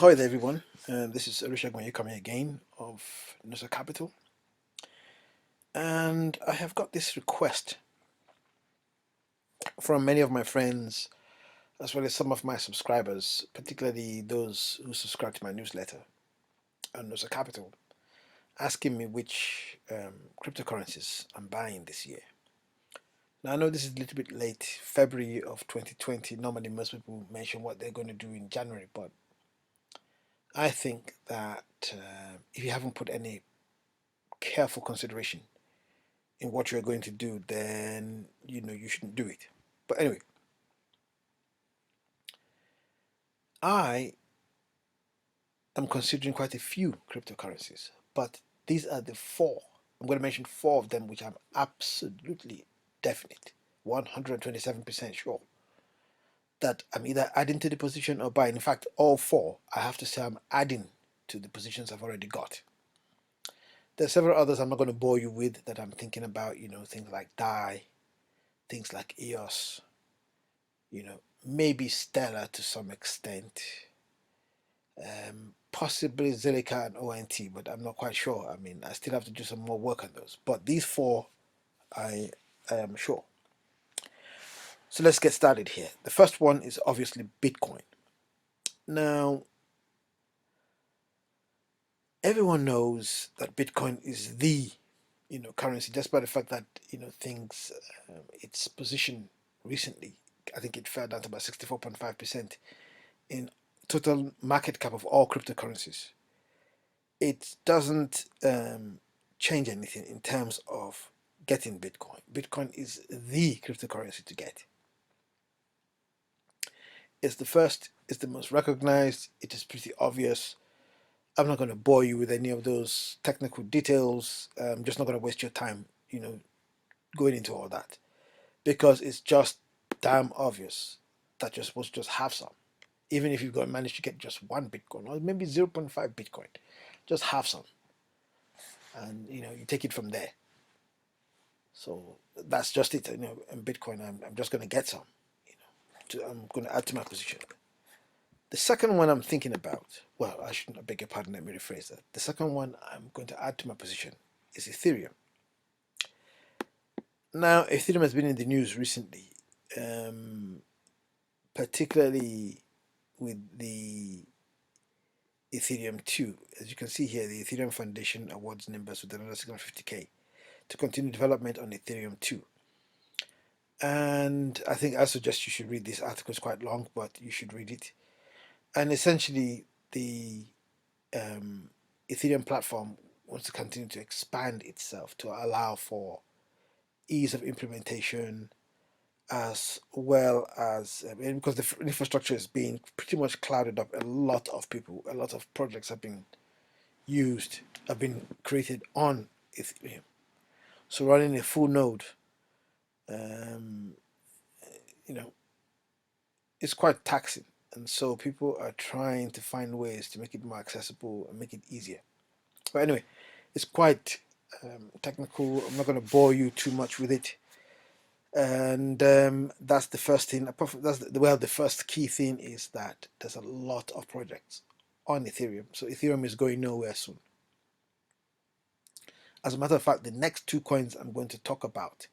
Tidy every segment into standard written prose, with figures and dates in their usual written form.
Ahoy there, everyone. This is Richard Gwenyu coming again of Nusa Capital. And I have got this request from many of my friends, as well as some of my subscribers, particularly those who subscribe to my newsletter on Nusa Capital, asking me which cryptocurrencies I'm buying this year. Now, I know this is a little bit late, February of 2020. Normally, most people mention what they're going to do in January, but I think that if you haven't put any careful consideration in what you're going to do, then you shouldn't do it. But anyway, I am considering quite a few cryptocurrencies, but these are the four. I'm going to mention four of them which I'm absolutely definite, 127% sure that I'm either adding to the position or buying. In fact, all four, I have to say I'm adding to the positions I've already got. There's several others I'm not going to bore you with that I'm thinking about, things like DAI, things like EOS, maybe Stellar to some extent, possibly Zilliqa and ONT, but I'm not quite sure. I mean, I still have to do some more work on those. But these four, I am sure. So let's get started here. The first one is obviously Bitcoin. Now, everyone knows that Bitcoin is the currency, just by the fact that things its position recently, I think it fell down to about 64.5% in total market cap of all cryptocurrencies. It doesn't change anything in terms of getting Bitcoin. Bitcoin is the cryptocurrency to get. It's the first, it's the most recognized, it is pretty obvious. I'm not going to bore you with any of those technical details. I'm just not going to waste your time, going into all that, because it's just damn obvious that you're supposed to just have some. Even if you've got managed to get just one Bitcoin or maybe 0.5 Bitcoin, just have some. And you take it from there. So that's just it. And Bitcoin, I'm just going to get some. I'm going to add to my position. The second one I'm thinking about, well, I shouldn't, I beg your pardon, let me rephrase that. The second one I'm going to add to my position is Ethereum. Now, Ethereum has been in the news recently, particularly with the Ethereum 2. As you can see here, the Ethereum Foundation awards members with another 650K to continue development on Ethereum 2. And I think I suggest you should read this article. It's quite long, but you should read it. And essentially, the Ethereum platform wants to continue to expand itself to allow for ease of implementation, as well as because the infrastructure is being pretty much clouded up. A lot of people, a lot of projects have been created on Ethereum. So running a full node, um, it's quite taxing, and so people are trying to find ways to make it more accessible and make it easier. But anyway, it's quite technical. I'm not going to bore you too much with it. And that's the first thing. The first key thing is that there's a lot of projects on Ethereum, so Ethereum is going nowhere soon. As a matter of fact, the next two coins I'm going to talk about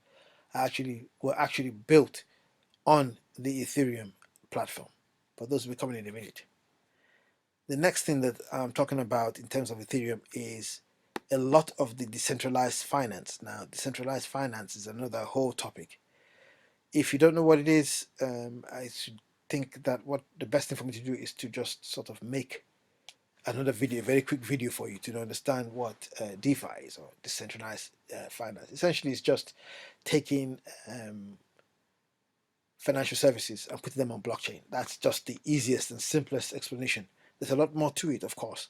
were actually built on the Ethereum platform, but those will be coming in a minute. The next thing that I'm talking about in terms of Ethereum is a lot of the decentralized finance. Now, decentralized finance is another whole topic. If you don't know what it is, I should think that what the best thing for me to do is to just sort of make another video, a very quick video for you to understand what DeFi is, or decentralized finance. Essentially, it's just taking financial services and putting them on blockchain. That's just the easiest and simplest explanation. There's a lot more to it, of course,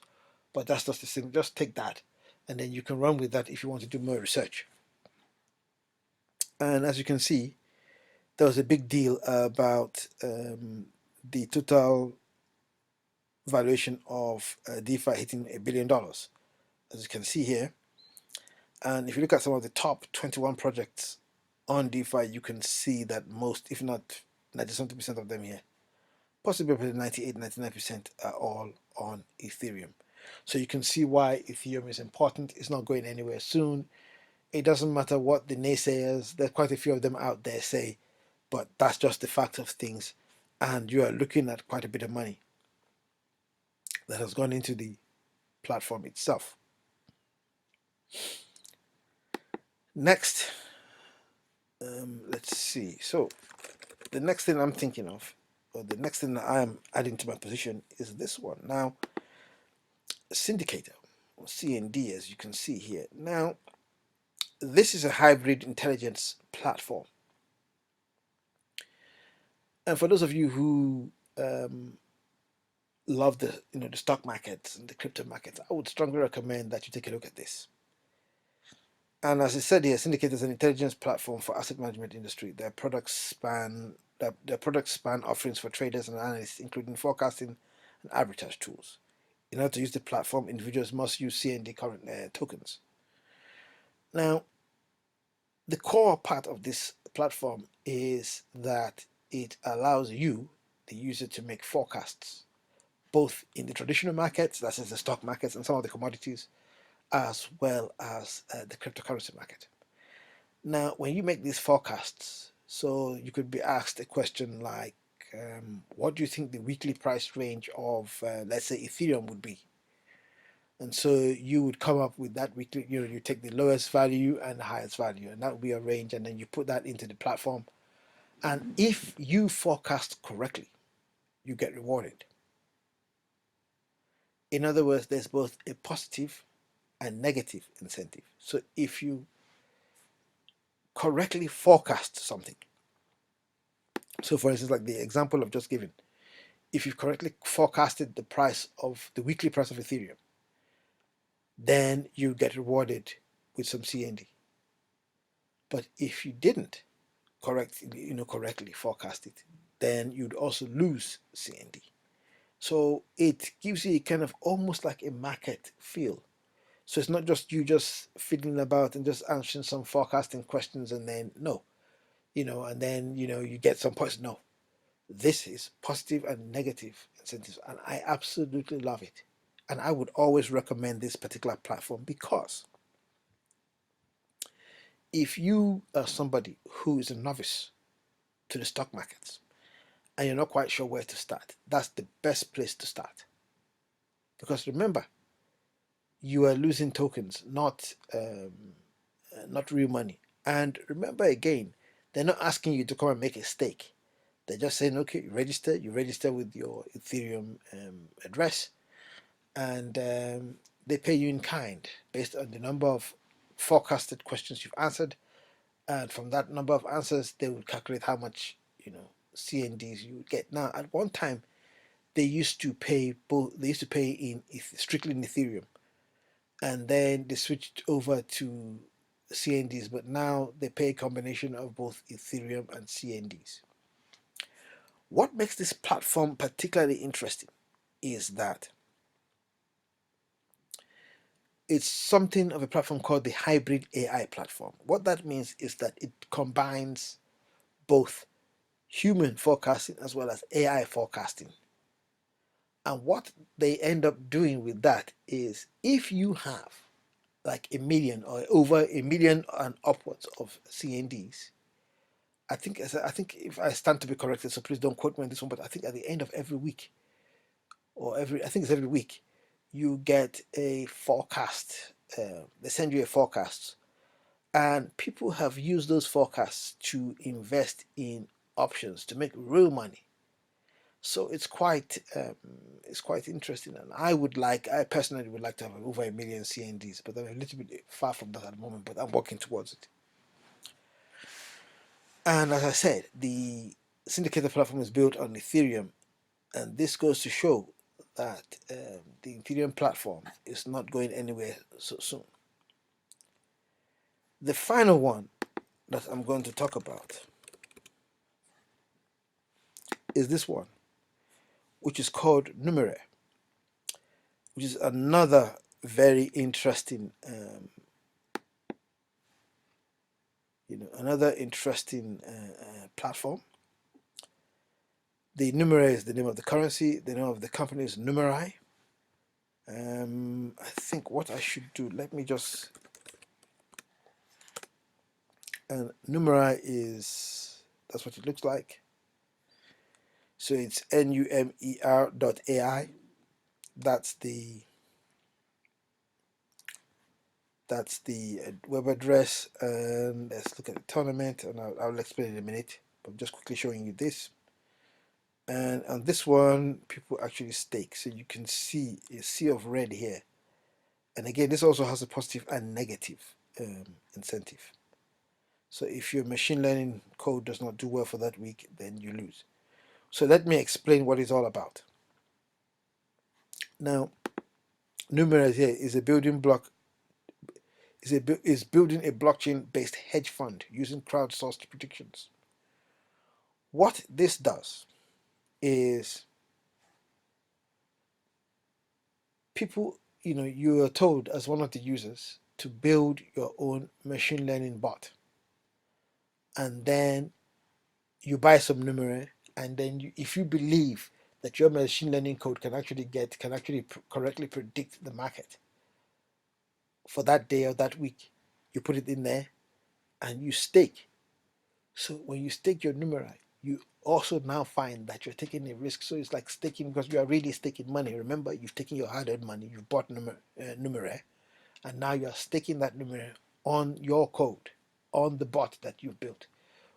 but that's just the thing. Just take that, and then you can run with that if you want to do more research. And as you can see, there was a big deal about the total valuation of DeFi hitting $1 billion, as you can see here. And if you look at some of the top 21 projects on DeFi, you can see that most, if not 90-something% of them here, possibly 98, 99% are all on Ethereum. So you can see why Ethereum is important. It's not going anywhere soon. It doesn't matter what the naysayers, there are quite a few of them out there, say, but that's just the fact of things. And you are looking at quite a bit of money that has gone into the platform itself. Next, let's see. So the next thing I'm thinking of, or the next thing that I am adding to my position, is this one. Now, syndicator, or CND, as you can see here. Now, this is a hybrid intelligence platform. And for those of you who love the stock markets and the crypto markets, I would strongly recommend that you take a look at this. And as I said here, Syndicate is an intelligence platform for asset management industry. Their products span offerings for traders and analysts, including forecasting and arbitrage tools. In order to use the platform, individuals must use CND current tokens. Now, the core part of this platform is that it allows you, the user, to make forecasts, both in the traditional markets, that is the stock markets and some of the commodities, as well as the cryptocurrency market. Now, when you make these forecasts, so you could be asked a question like, what do you think the weekly price range of, let's say, Ethereum would be? And so you would come up with that weekly, you take the lowest value and the highest value, and that would be a range, and then you put that into the platform. And if you forecast correctly, you get rewarded. In other words, there's both a positive and negative incentive. So if you correctly forecast something, so for instance, like the example I've just given, if you've correctly forecasted the price of the weekly price of Ethereum, then you get rewarded with some CND. But if you didn't correctly forecast it, then you'd also lose CND. So it gives you kind of almost like a market feel. So it's not just you just fiddling about and just answering some forecasting questions and then no, and then you get some points. No, this is positive and negative incentives, and I absolutely love it. And I would always recommend this particular platform because if you are somebody who is a novice to the stock markets and you're not quite sure where to start, that's the best place to start. Because remember, you are losing tokens, not real money. And remember again, they're not asking you to come and make a stake. They're just saying, okay, you register with your Ethereum address, and they pay you in kind based on the number of forecasted questions you've answered. And from that number of answers, they will calculate how much, CNDs you would get. Now, at one time, they used to pay both. They used to pay in strictly in Ethereum, and then they switched over to CNDs. But now they pay a combination of both Ethereum and CNDs. What makes this platform particularly interesting is that it's something of a platform called the hybrid AI platform. What that means is that it combines both human forecasting as well as AI forecasting. And what they end up doing with that is if you have like a million or over a million and upwards of CNDs, I think if I stand to be corrected, so please don't quote me on this one, but I think at the end of every week, I think it's every week, you get a forecast. They send you a forecast, and people have used those forecasts to invest in options to make real money. So it's quite interesting, and I personally would like to have over a million CNDs, but I'm a little bit far from that at the moment. But I'm working towards it. And as I said, the syndicated platform is built on Ethereum, and this goes to show that the Ethereum platform is not going anywhere so soon. The final one that I'm going to talk about is this one, which is called Numeraire, which is another very interesting, platform. The Numeraire is the name of the currency. The name of the company is Numerai. I think what I should do, let me just, and numeri is, that's what it looks like. So it's numer.ai. That's the web address. And let's look at the tournament, and I'll explain in a minute. But I'm just quickly showing you this. And on this one, people actually stake. So you can see a sea of red here. And again, this also has a positive and negative incentive. So if your machine learning code does not do well for that week, then you lose. So let me explain what it's all about. Now, Numerous here is a building block is building a blockchain-based hedge fund using crowdsourced predictions. What this does is people, you are told as one of the users to build your own machine learning bot, and then you buy some numeraire, and then if you believe that your machine learning code can actually correctly predict the market for that day or that week, you put it in there and you stake. So when you stake your numeraire, you also now find that you're taking a risk. So it's like staking because you are really staking money. Remember, you've taken your hard-earned money, you've bought numeraire, and now you're staking that numeraire on your code, on the bot that you've built,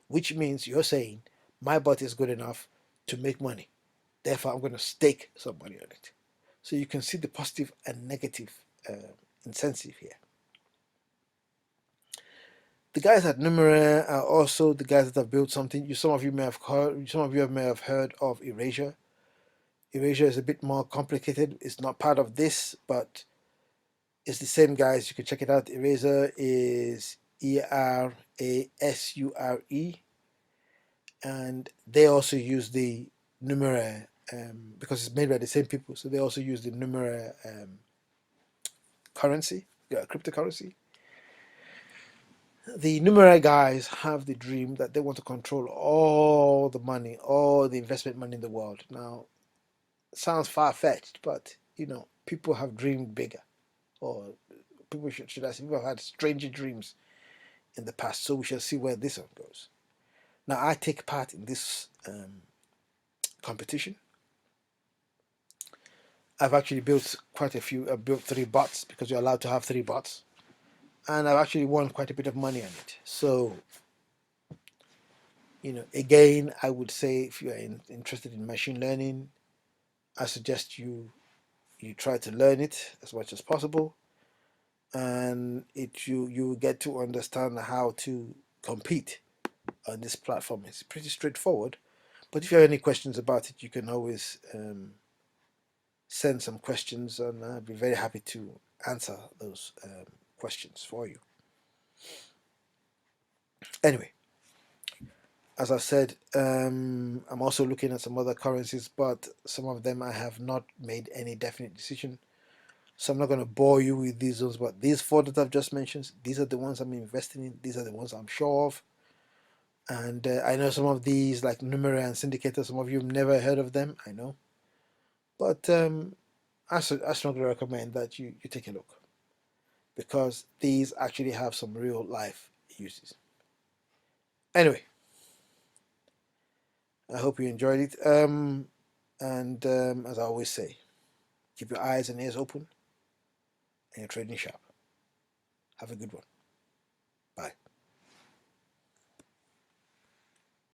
which means you're saying my bot is good enough to make money. Therefore, I'm going to stake some money on it. So you can see the positive and negative incentive here. The guys at Numeraire are also the guys that have built something. Some of you may have heard of Erasure. Erasure is a bit more complicated. It's not part of this, but it's the same guys. You can check it out. Erasure is ERASURE, and they also use the Numeraire because it's made by the same people. So they also use the Numeraire currency, cryptocurrency. The Numeraire guys have the dream that they want to control all the money, all the investment money in the world. Now, it sounds far-fetched, but people have dreamed bigger, or people should I say, people have had stranger dreams in the past. So we shall see where this one goes. Now, I take part in this competition. I've actually built quite a few. I've built 3 bots because you're allowed to have 3 bots, and I've actually won quite a bit of money on it. So again, I would say if you are interested in machine learning, I suggest you try to learn it as much as possible, and you get to understand how to compete on this platform. It's pretty straightforward, but if you have any questions about it, you can always send some questions, and I'd be very happy to answer those questions for you. Anyway, as I said, I'm also looking at some other currencies, but some of them I have not made any definite decision. So I'm not going to bore you with these ones, but these 4 that I've just mentioned, these are the ones I'm investing in. These are the ones I'm sure of. And I know some of these, like Numeraire and Syndicator, some of you have never heard of them, I know. But I strongly recommend that you take a look, because these actually have some real life uses. Anyway, I hope you enjoyed it. And as I always say, keep your eyes and ears open and your trading sharp. Have a good one. Bye.